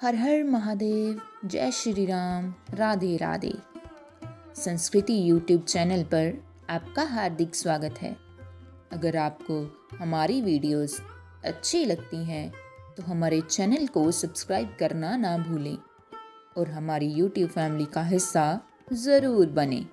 हर हर महादेव, जय श्री राम, राधे राधे। संस्कृति YouTube channel पर आपका हार्दिक स्वागत है। अगर आपको हमारी वीडियोस अच्छी लगती हैं तो हमारे चैनल को सब्सक्राइब करना ना भूलें और हमारी यूट्यूब फैमिली का हिस्सा ज़रूर बने।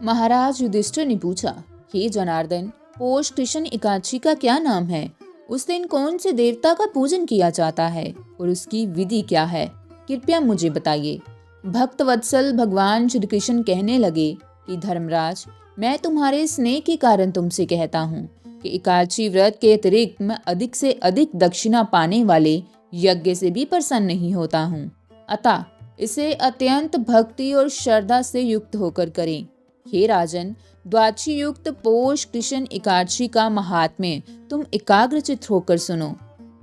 महाराज युधिष्ठिर ने पूछा, हे जनार्दन, पौष कृष्ण एकादशी का क्या नाम है? उस दिन कौन से देवता का पूजन किया जाता है और उसकी विधि क्या है? कृपया मुझे बताइए। भक्त वत्सल भगवान श्री कृष्ण कहने लगे कि धर्मराज, मैं तुम्हारे स्नेह के कारण तुमसे कहता हूँ कि एकादशी व्रत के अतिरिक्त मैं अधिक से अधिक दक्षिणा पाने वाले यज्ञ से भी प्रसन्न नहीं होता हूँ। अतः इसे अत्यंत भक्ति और श्रद्धा से युक्त होकर करें। हे राजन, द्वादशी युक्त पौष कृष्ण एकादशी का महात्म्य तुम एकाग्रचित होकर सुनो।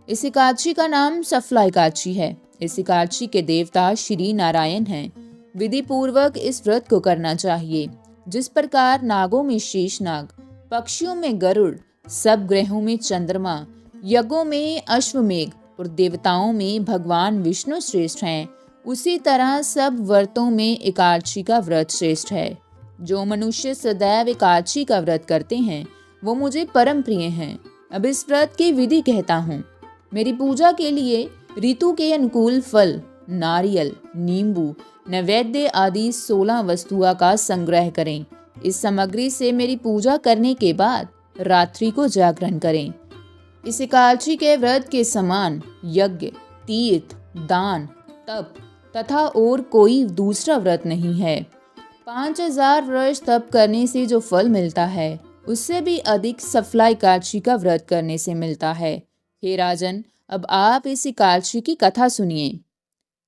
इस एकादशी का नाम सफला एकादशी है। इस एकादशी के देवता श्री नारायण हैं। विधि पूर्वक इस व्रत को करना चाहिए। जिस प्रकार नागों में शेषनाग, पक्षियों में गरुड़, सब ग्रहों में चंद्रमा, यज्ञों में अश्वमेघ और देवताओं में भगवान विष्णु श्रेष्ठ हैं, उसी तरह सब व्रतों में एकादशी का व्रत श्रेष्ठ है। जो मनुष्य सदैव एकादशी का व्रत करते हैं वो मुझे परम प्रिय हैं। अब इस व्रत की विधि कहता हूँ। मेरी पूजा के लिए ऋतु के अनुकूल फल, नारियल, नींबू, नैवेद्य आदि 16 वस्तुओं का संग्रह करें। इस सामग्री से मेरी पूजा करने के बाद रात्रि को जागरण करें। इस एकादशी के व्रत के समान यज्ञ, तीर्थ, दान, तप तथा और कोई दूसरा व्रत नहीं है। 5000 वर्ष तप करने से जो फल मिलता है उससे भी अधिक सफला एकादशी का व्रत करने से मिलता है। हे राजन, अब आप इस एकादशी की कथा सुनिए।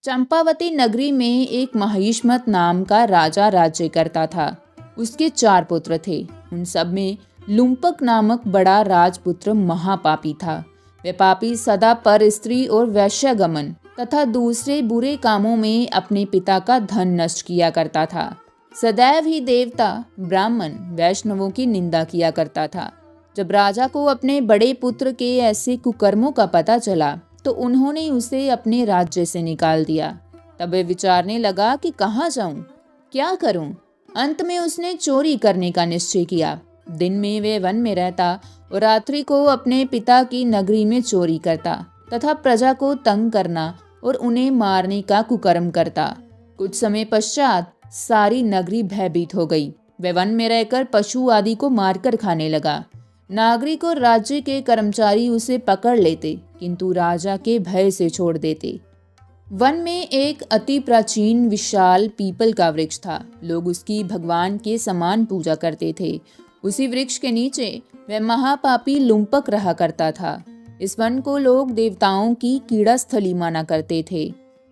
चंपावती नगरी में एक महिष्मत नाम का राजा राज्य करता था। उसके 4 पुत्र थे। उन सब में लुम्पक नामक बड़ा राजपुत्र महापापी था। वह पापी सदा पर स्त्री और वैश्यगमन तथा दूसरे बुरे कामों में अपने पिता का धन नष्ट किया करता था। सदैव ही देवता, ब्राह्मण, वैष्णवों की निंदा किया करता था। जब राजा को अपने बड़े पुत्र के ऐसे कुकर्मों का पता चला तो उन्होंने उसे अपने राज्य से निकाल दिया। तब वह विचारने लगा कि कहाँ जाऊं, क्या करूं। अंत में उसने चोरी करने का निश्चय किया। दिन में वह वन में रहता और रात्रि को अपने पिता की नगरी में चोरी करता तथा प्रजा को तंग करना और उन्हें मारने का कुकर्म करता। कुछ समय पश्चात सारी नगरी भयभीत हो गई। वह वन में रहकर पशु आदि को मारकर खाने लगा। नागरिक और राज्य के कर्मचारी उसे पकड़ लेते किंतु राजा के भय से छोड़ देते। वन में एक अति प्राचीन विशाल पीपल का वृक्ष था। लोग उसकी भगवान के समान पूजा करते थे। उसी वृक्ष के नीचे वह महापापी लुम्पक रहा करता था। इस वन को लोग देवताओं की कीड़ा स्थली माना करते थे।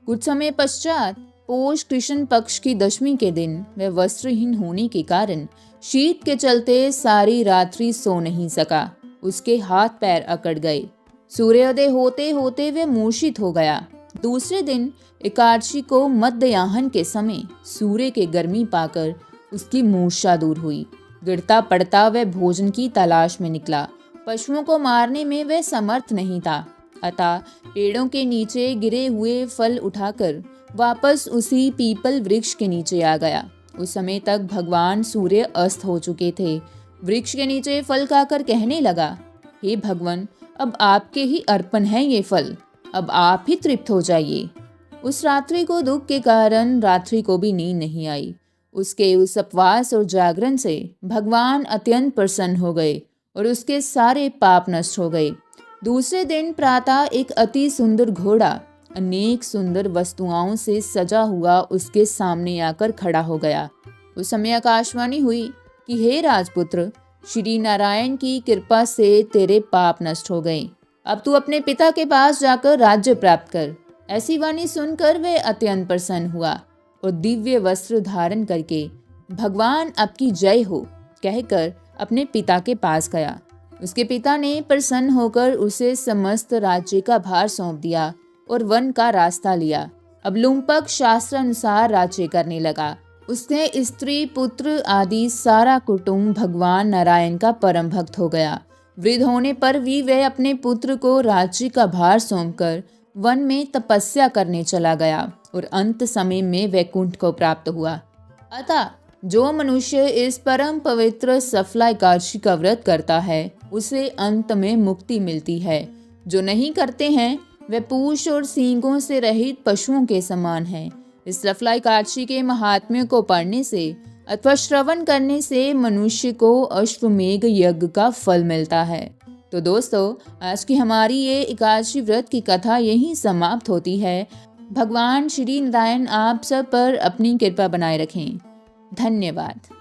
कुछ समय पश्चात पौष कृष्ण पक्ष की दशमी के दिन वह वस्त्रहीन होने के कारण शीत के चलते सारी रात्रि सो नहीं सका। उसके हाथ पैर अकड़ गए। सूर्योदय होते होते वह मूर्छित हो गया। दूसरे दिन एकादशी को मध्याह्न के समय सूर्य के गर्मी पाकर उसकी मूर्छा दूर हुई। गिरता पड़ता वह भोजन की तलाश में निकला। पशुओं को मारने में वह समर्थ नहीं था। अतः पेड़ों के नीचे गिरे हुए फल उठाकर वापस उसी पीपल वृक्ष के नीचे आ गया। उस समय तक भगवान सूर्य अस्त हो चुके थे। वृक्ष के नीचे फल खाकर कहने लगा, हे भगवान, अब आपके ही अर्पण है ये फल, अब आप ही तृप्त हो जाइए। उस रात्रि को दुख के कारण रात्रि को भी नींद नहीं आई। उसके उस उपवास और जागरण से भगवान अत्यंत प्रसन्न हो गए और उसके सारे पाप नष्ट हो गए। दूसरे दिन प्रातः एक अति सुंदर घोड़ा अनेक सुंदर वस्तुओं से सजा हुआ उसके सामने आकर खड़ा हो गया। उस समय आकाशवाणी हुई कि हे राजपुत्र, श्री नारायण की कृपा से तेरे पाप नष्ट हो गए। अब तू अपने पिता के पास जाकर राज्य प्राप्त कर। ऐसी वाणी सुनकर वह अत्यंत प्रसन्न हुआ और दिव्य वस्त्र धारण करके भगवान आपकी जय हो कहकर अपने पिता के पास गया। उसके पिता ने प्रसन्न होकर उसे समस्त राज्य का भार सौंप दिया और वन का रास्ता लिया। अब लुम्पक शास्त्र अनुसार राज्य करने लगा। उसके स्त्री पुत्र आदि सारा कुटुंब भगवान नारायण का परम भक्त हो गया। वृद्ध होने पर भी वह अपने पुत्र को राज्य का भार सौंपकर वन में तपस्या करने चला गया और अंत समय में वैकुंठ को प्राप्त हुआ। अतः जो मनुष्य इस परम पवित्र सफला एकादशी का व्रत करता है उसे अंत में मुक्ति मिलती है। जो नहीं करते हैं वे पूंछ और सींगों से रहित पशुओं के समान हैं। इस सफला एकादशी के महात्म्य को पढ़ने से अथवा श्रवण करने से मनुष्य को अश्वमेघ यज्ञ का फल मिलता है। तो दोस्तों, आज की हमारी ये एकादशी व्रत की कथा यहीं समाप्त होती है। भगवान श्री नारायण आप सब पर अपनी कृपा बनाए रखें। धन्यवाद।